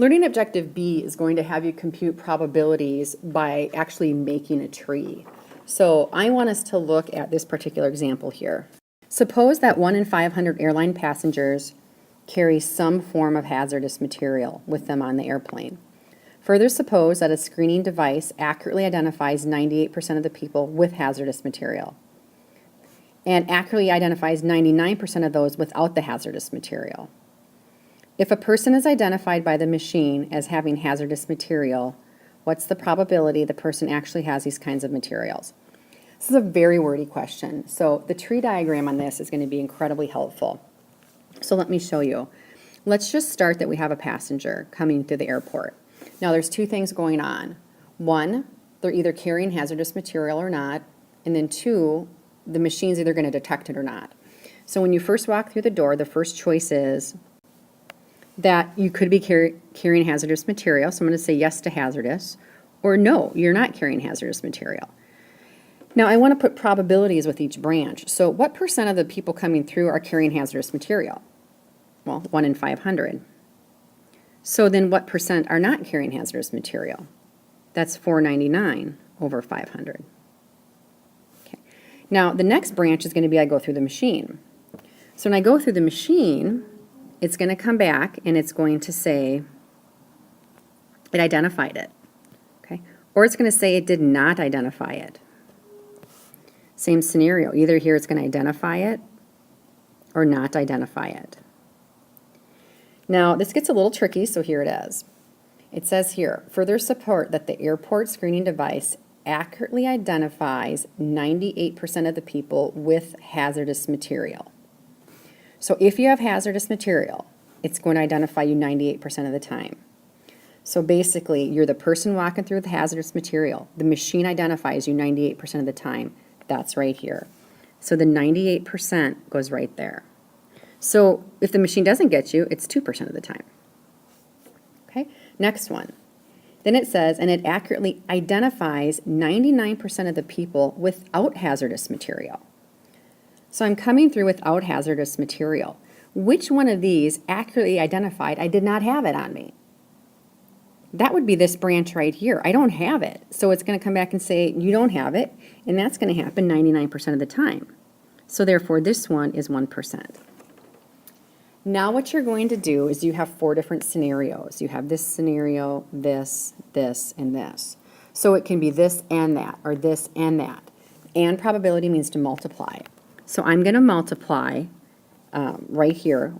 Learning objective B is going to have you compute probabilities by actually making a tree. So I want us to look at this particular example here. Suppose that 1 in 500 airline passengers carry some form of hazardous material with them on the airplane. Further, suppose that a screening device accurately identifies 98% of the people with hazardous material and accurately identifies 99% of those without the hazardous material. If a person is identified by the machine as having hazardous material, what's the probability the person actually has these kinds of materials? This is a very wordy question, so the tree diagram on this is going to be incredibly helpful. So let me show you. Let's just start that we have a passenger coming through the airport. Now there's two things going on. One, they're either carrying hazardous material or not, and then two, the machine's either going to detect it or not. So when you first walk through the door, the first choice is that you could be carrying hazardous material, so I'm going to say yes to hazardous, or no, you're not carrying hazardous material. Now I want to put probabilities with each branch. So what percent of the people coming through are carrying hazardous material? Well, 1 in 500. So then what percent are not carrying hazardous material? That's 499 over 500. Okay. Now the next branch is going to be I go through the machine. So when I go through the machine, it's going to come back and it's going to say it identified it. Okay? Or it's going to say it did not identify it. Same scenario. Either here it's going to identify it or not identify it. Now this gets a little tricky, so here it is. It says here, further support that the airport screening device accurately identifies 98% of the people with hazardous material. So if you have hazardous material, it's going to identify you 98% of the time. So basically, you're the person walking through the hazardous material. The machine identifies you 98% of the time. That's right here. So the 98% goes right there. So if the machine doesn't get you, it's 2% of the time. Okay, next one. Then it says, and it accurately identifies 99% of the people without hazardous material. So I'm coming through without hazardous material. Which one of these accurately identified I did not have it on me? That would be this branch right here. I don't have it. So it's going to come back and say, you don't have it, and that's going to happen 99% of the time. So therefore, this one is 1%. Now what you're going to do is you have 4 different scenarios. You have this scenario, this, and this. So it can be this and that, or this and that. And probability means to multiply. So I'm going to multiply right here,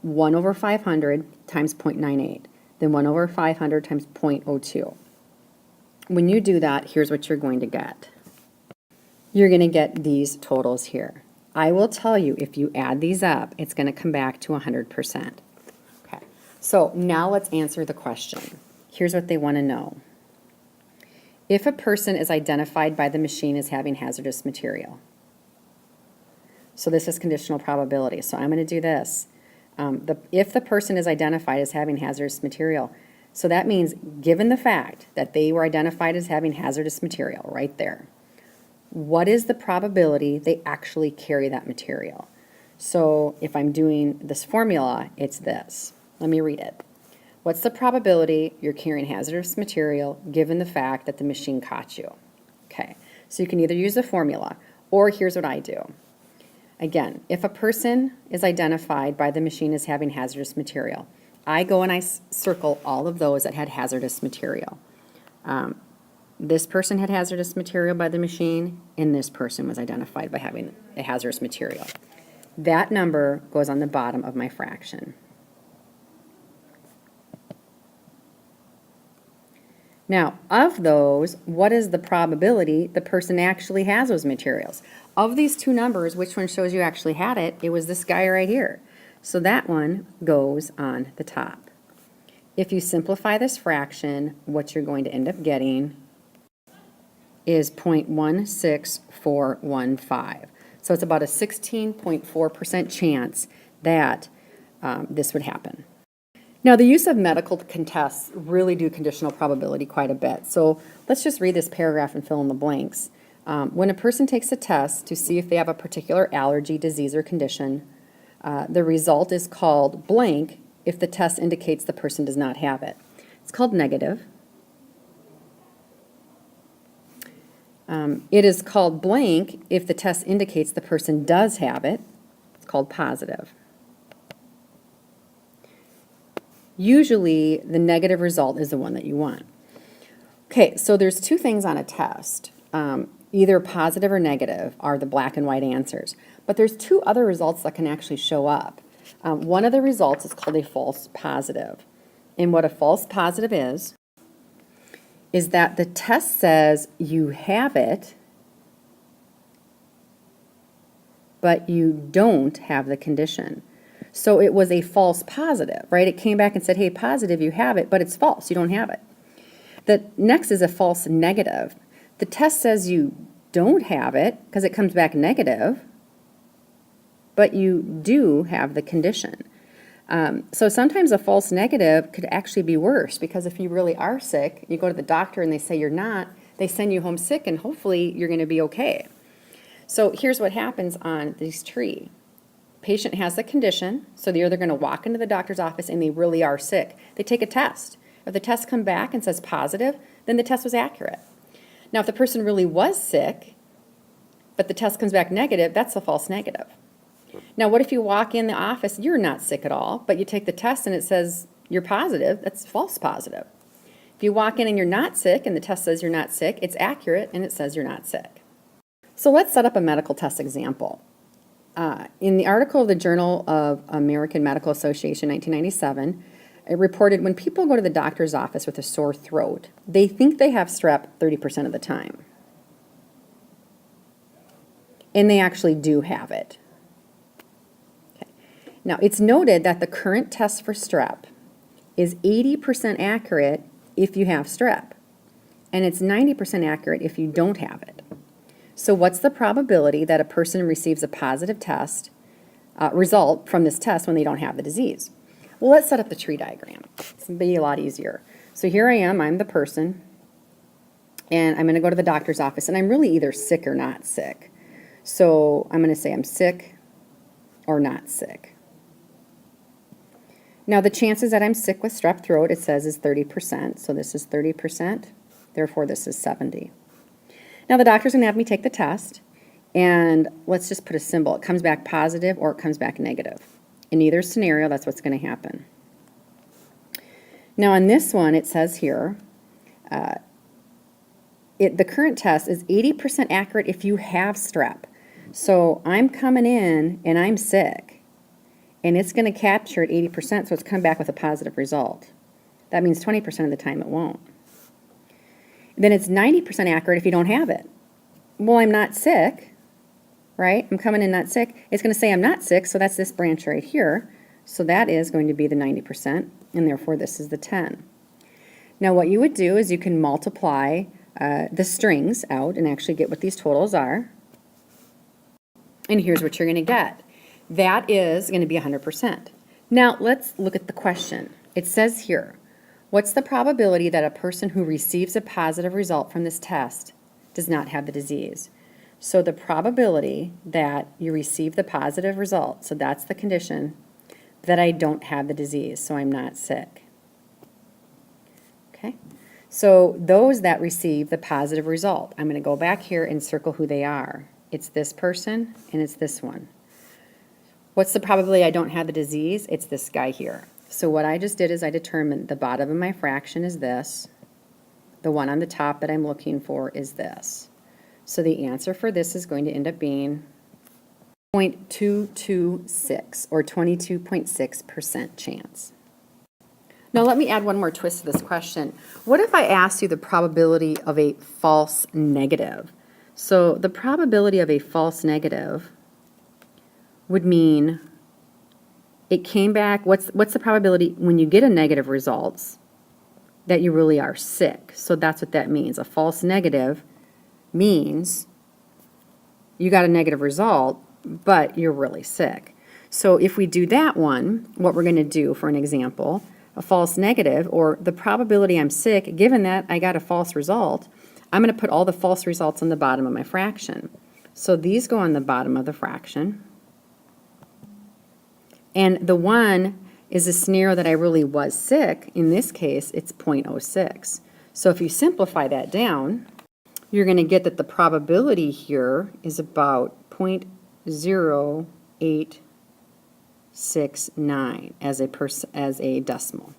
1 over 500 times 0.98. Then 1 over 500 times 0.02. When you do that, here's what you're going to get. You're going to get these totals here. I will tell you, if you add these up, it's going to come back to 100%. Okay, so now let's answer the question. Here's what they want to know. If a person is identified by the machine as having hazardous material. So this is conditional probability. So I'm going to do this. If the person is identified as having hazardous material, so that means given the fact that they were identified as having hazardous material right there, what is the probability they actually carry that material? So if I'm doing this formula, it's this. Let me read it. What's the probability you're carrying hazardous material given the fact that the machine caught you? Okay, so you can either use the formula, or here's what I do. Again, if a person is identified by the machine as having hazardous material, I go and I circle all of those that had hazardous material. This person had hazardous material by the machine, and this person was identified by having a hazardous material. That number goes on the bottom of my fraction. Now, of those, what is the probability the person actually has those materials? Of these two numbers, which one shows you actually had it? It was this guy right here. So that one goes on the top. If you simplify this fraction, what you're going to end up getting is 0.16415. So it's about a 16.4% chance that this would happen. Now, the use of medical contests really do conditional probability quite a bit. So let's just read this paragraph and fill in the blanks. When a person takes a test to see if they have a particular allergy, disease, or condition, the result is called blank if the test indicates the person does not have it. It's called negative. It is called blank if the test indicates the person does have it. It's called positive. Usually, the negative result is the one that you want. Okay, so there's two things on a test. Either positive or negative are the black and white answers. But there's two other results that can actually show up. One of the results is called a false positive. And what a false positive is that the test says you have it, but you don't have the condition. So it was a false positive, right? It came back and said, hey, positive, you have it, but it's false, you don't have it. The next is a false negative. The test says you don't have it because it comes back negative, but you do have the condition. So sometimes a false negative could actually be worse, because if you really are sick, you go to the doctor and they say you're not, they send you home sick and hopefully you're going to be okay. So here's what happens on this tree. Patient has the condition, so they're either going to walk into the doctor's office and they really are sick. They take a test. If the test comes back and says positive, then the test was accurate. Now, if the person really was sick, but the test comes back negative, that's a false negative. Now, what if you walk in the office, you're not sick at all, but you take the test and it says you're positive, that's false positive. If you walk in and you're not sick and the test says you're not sick, it's accurate and it says you're not sick. So let's set up a medical test example. In the article of the Journal of American Medical Association, 1997, it reported when people go to the doctor's office with a sore throat, they think they have strep 30% of the time. And they actually do have it. Okay. Now, it's noted that the current test for strep is 80% accurate if you have strep, and it's 90% accurate if you don't have it. So what's the probability that a person receives a positive test result from this test when they don't have the disease? Well, let's set up the tree diagram. It's going to be a lot easier. So here I am, I'm the person, and I'm going to go to the doctor's office, and I'm really either sick or not sick. So I'm going to say I'm sick or not sick. Now the chances that I'm sick with strep throat, it says, is 30%. So this is 30%, therefore this is 70. Now the doctor's going to have me take the test, and let's just put a symbol. It comes back positive or it comes back negative. In either scenario, that's what's going to happen. Now on this one, it says here, the current test is 80% accurate if you have strep. So I'm coming in and I'm sick, and it's going to capture at 80%, so it's come back with a positive result. That means 20% of the time it won't. Then it's 90% accurate if you don't have it. Well, I'm not sick, right? I'm coming in not sick. It's going to say I'm not sick, so that's this branch right here. So that is going to be the 90%, and therefore this is the 10. Now what you would do is you can multiply the strings out and actually get what these totals are. And here's what you're going to get. That is going to be 100%. Now let's look at the question. It says here, what's the probability that a person who receives a positive result from this test does not have the disease? So the probability that you receive the positive result, so that's the condition, that I don't have the disease, so I'm not sick. Okay? So those that receive the positive result, I'm going to go back here and circle who they are. It's this person and it's this one. What's the probability I don't have the disease? It's this guy here. So what I just did is I determined the bottom of my fraction is this. The one on the top that I'm looking for is this. So the answer for this is going to end up being 0.226 or 22.6% chance. Now let me add one more twist to this question. What if I asked you the probability of a false negative? So the probability of a false negative would mean it came back, what's the probability when you get a negative results that you really are sick? So that's what that means. A false negative means you got a negative result, but you're really sick. So if we do that one, what we're going to do for an example, a false negative, or the probability I'm sick, given that I got a false result, I'm going to put all the false results on the bottom of my fraction. So these go on the bottom of the fraction. And the one is a scenario that I really was sick. In this case, it's 0.06. So if you simplify that down, you're going to get that the probability here is about 0.0869 as a decimal.